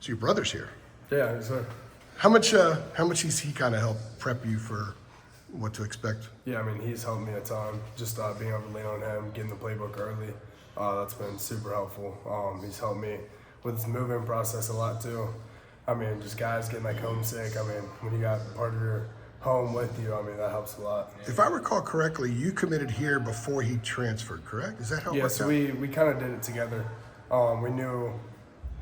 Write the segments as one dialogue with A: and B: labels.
A: So your brother's here.
B: Yeah, so
A: How much has he kind of helped prep you for what to expect?
B: yeah, I mean, he's helped me a ton. Just being able to lean on him, getting the playbook early, that's been super helpful. He's helped me with this moving process a lot too. I mean, just guys getting like homesick. I mean, when you got part of your home with you, I mean, that helps a lot.
A: If I recall correctly, you committed here before he transferred, correct? Is that how it
B: Yeah,
A: worked
B: so
A: out?
B: we kind of did it together. We knew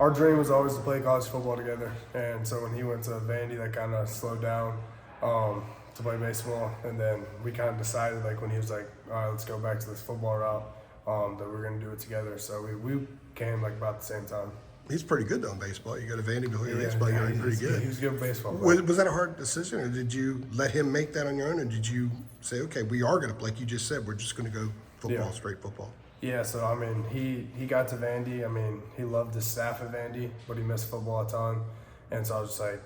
B: our dream was always to play college football together, and so when he went to Vandy, that kind of slowed down to play baseball. And then we kind of decided, like when he was like, "All right, let's go back to this football route," that we're gonna do it together. So we came like about the same time.
A: He's pretty good though in baseball. You got a Vandy before your baseball, you're pretty good.
B: He was good at baseball.
A: Was that a hard decision, or did you let him make that on your own, or did you say, okay, we are going to, like you just said, we're just going to go football,
B: Yeah.
A: straight football?
B: Yeah, so I mean, he got to Vandy. I mean, he loved his staff at Vandy, but he missed football a ton. And so I was just like,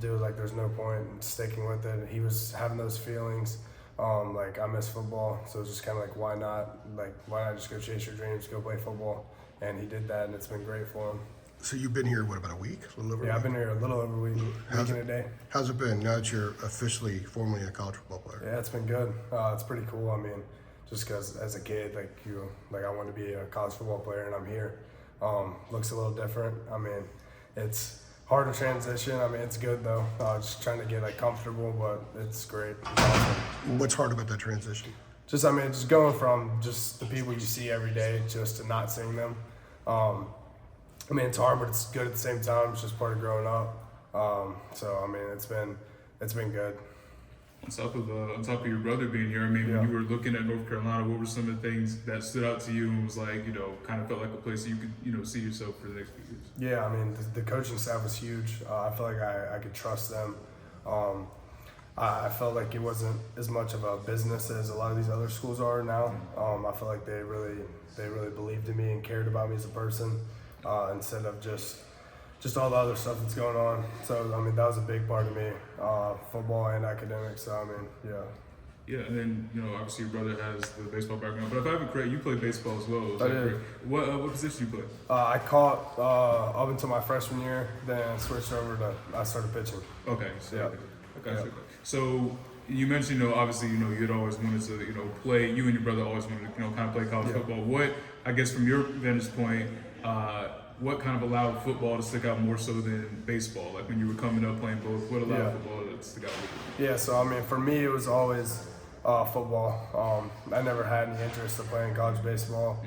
B: dude, like there's no point in sticking with it. He was having those feelings, like I miss football. So it's just kind of like, why not? Like, why not just go chase your dreams, go play football? And he did that, and it's been great for him.
A: So you've been here, what, about a week? A little over
B: Yeah,
A: a
B: I've
A: week?
B: been here a little over a week and a day.
A: How's it been now that you're officially, formally a college football player?
B: Yeah, it's been good. It's pretty cool. I mean, just because as a kid, I wanted to be a college football player, and I'm here. Looks a little different. I mean, it's hard to transition. I mean, it's good though. Just trying to get like comfortable, but it's great. It's awesome.
A: What's hard about that transition?
B: Just just going from just the people you see every day just to not seeing them. I mean, it's hard, but it's good at the same time. It's just part of growing up. So I mean, it's been good.
C: On top of your brother being here, I mean,
B: Yeah.
C: when you were looking at North Carolina, what were some of the things that stood out to you and was like, kind of felt like a place that you could, see yourself for the next few years?
B: Yeah, I mean, the coaching staff was huge. I feel like I could trust them. I felt like it wasn't as much of a business as a lot of these other schools are now. I feel like they really believed in me and cared about me as a person, instead of just all the other stuff that's going on. So I mean, that was a big part of me, football and academics. So I mean, yeah.
C: Yeah, and then obviously your brother has the baseball background, but if I have it correct, you played baseball as well. Is
B: I
C: that
B: did.
C: correct? What position you play?
B: I caught up until my freshman year, then switched over to I started pitching.
C: Okay, so
B: Yeah.
C: okay.
B: Yeah.
C: So you mentioned, obviously, you had always wanted to, play. You and your brother always wanted to, kind of play college
B: Yeah.
C: football. What, I guess, from your vantage point, what kind of allowed football to stick out more so than baseball? Like when you were coming up playing both, what allowed
B: Yeah.
C: football to stick out with you?
B: Yeah, so I mean, for me, it was always football. I never had any interest in playing college baseball.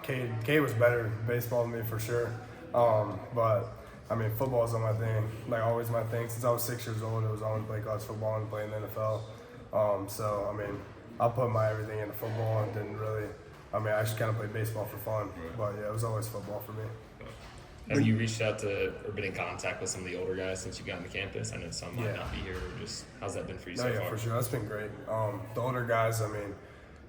B: Cade was better at baseball than me for sure. But I mean, football is my thing. Like always my thing. Since I was 6 years old, it was always play college football and play in the NFL. So I mean, I put my everything into football and didn't really. I mean, I just kind of played baseball for fun.
C: Right.
B: But yeah, it was always football for me.
D: Have you reached out to or been in contact with some of the older guys since you got on the campus? I know some might
B: Yeah.
D: not be here. Or just how's that been for you
B: No,
D: so
B: yeah,
D: far?
B: for sure. That's been great. The older guys, I mean,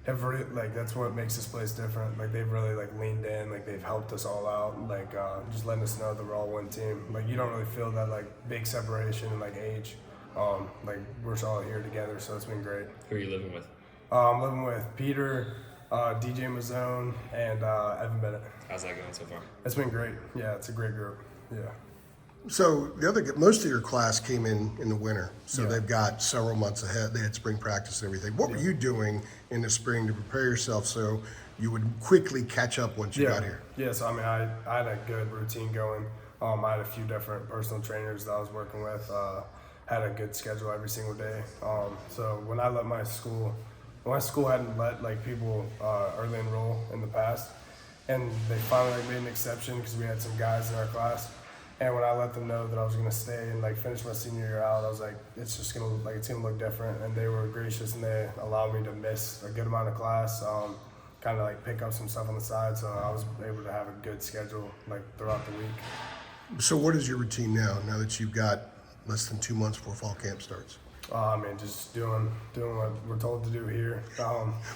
B: have really, like, that's what makes this place different. Like, they've really, like, leaned in. Like, they've helped us all out. Like, just letting us know that we're all one team. Like, you don't really feel that, like, big separation in, like, age. Like, we're all here together, so it's been great.
D: Who are you living with?
B: I'm living with Peter, DJ Mazzone, and Evan Bennett.
D: How's that going so far?
B: It's been great. Yeah, it's a great group. Yeah.
A: So most of your class came in the winter, so
B: Yeah.
A: they've got several months ahead. They had spring practice and everything. What were you doing in the spring to prepare yourself so you would quickly catch up once you got here?
B: Yeah, so I mean, I had a good routine going. I had a few different personal trainers that I was working with. Had a good schedule every single day. So when I let my school hadn't let like people early enroll in the past, and they finally like, made an exception because we had some guys in our class. And when I let them know that I was gonna stay and like finish my senior year out, I was like, it's gonna look different. And they were gracious and they allowed me to miss a good amount of class, kind of like pick up some stuff on the side. So I was able to have a good schedule like throughout the week.
A: So what is your routine now that you've got less than 2 months before fall camp starts?
B: I mean, just doing what we're told to do here.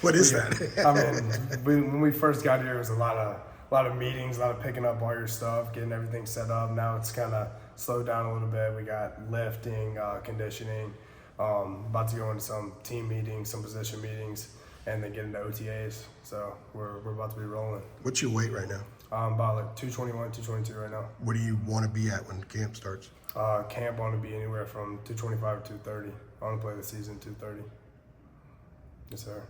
A: What is that?
B: I mean, when we first got here, it was a lot of meetings, a lot of picking up all your stuff, getting everything set up. Now it's kind of slowed down a little bit. We got lifting, conditioning, about to go into some team meetings, some position meetings, and then get into OTAs. So we're about to be rolling.
A: What's your weight right now?
B: About like 221, 222 right now.
A: What do you want to be at when camp starts?
B: Camp on to be anywhere from 225 to 230. I want to play the season 230. Yes, sir.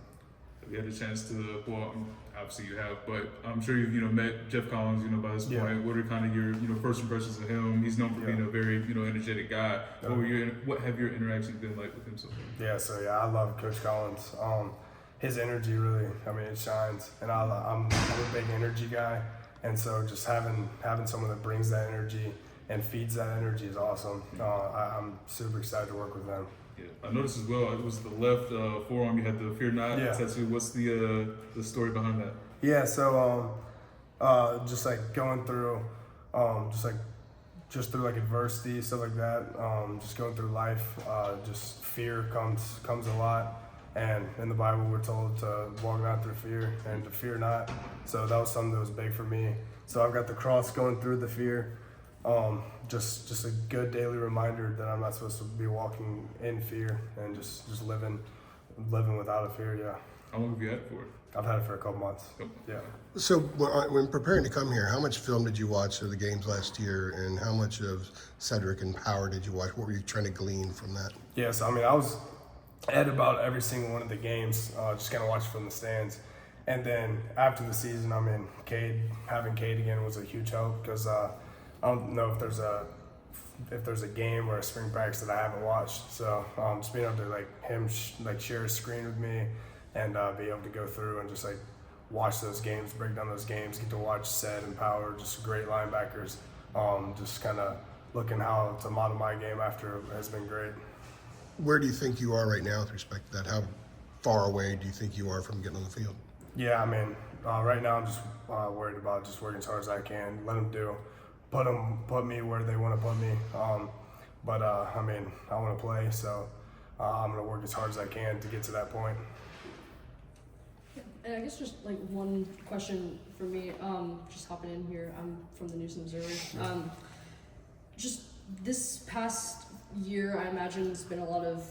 C: Have you had a chance to, well, obviously you have, but I'm sure you've, met Jeff Collins, by this
B: Yeah.
C: point. What are kind of your, first impressions of him? He's known for being a very, energetic guy. What have your interactions been like with him so far?
B: Yeah, I love Coach Collins. His energy really, it shines. And I'm a big energy guy. And so just having someone that brings that energy and feeds that energy is awesome. I'm super excited to work with them.
C: Yeah, I noticed as well. It was the left forearm. You had the fear not tattoo. What's the story behind that?
B: Yeah, so just like going through, just through like adversity, stuff like that. Just going through life, just fear comes a lot. And in the Bible, we're told to walk not through fear and to fear not. So that was something that was big for me. So I've got the cross going through the fear. Just a good daily reminder that I'm not supposed to be walking in fear and just living without a fear. Yeah.
C: How long have you had it for?
B: I've had it for a couple months. Yeah.
A: So when preparing to come here, how much film did you watch of the games last year, and how much of Cedric and Power did you watch? What were you trying to glean from that?
B: Yeah, so I was at about every single one of the games, just kind of watching from the stands. And then after the season, having Cade again was a huge help because I don't know if there's a game or a spring practice that I haven't watched. So just being able to share a screen with me and be able to go through and just watch those games, break down those games, get to watch Ced and Power, just great linebackers. Just kind of looking how to model my game after has been great.
A: Where do you think you are right now with respect to that? How far away do you think you are from getting on the field?
B: Yeah, right now I'm just worried about just working as hard as I can, let them put me where they want to put me. But I want to play, so I'm going to work as hard as I can to get to that point.
E: And I guess just one question for me, just hopping in here. I'm from the News and Observer. Just this past year, I imagine there's been a lot of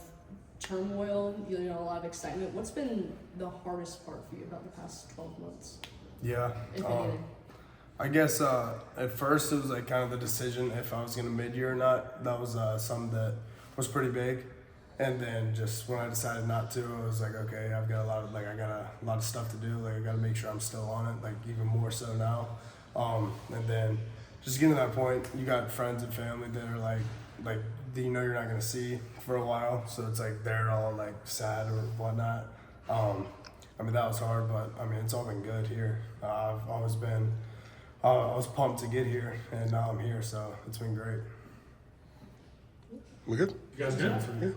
E: turmoil, a lot of excitement. What's been the hardest part for you about the past 12 months?
B: Yeah.
E: If anything?
B: I guess at first it was kind of the decision if I was going to mid-year or not. That was something that was pretty big. And then just when I decided not to, I was like, okay, I've got a lot of stuff to do. I got to make sure I'm still on it, even more so now. And then just getting to that point, you got friends and family that are that you're not going to see for a while. So it's they're all sad or whatnot. That was hard, but it's all been good here. I've always been, I was pumped to get here, and now I'm here, so it's been great.
A: We good?
C: You guys good?
A: Yeah.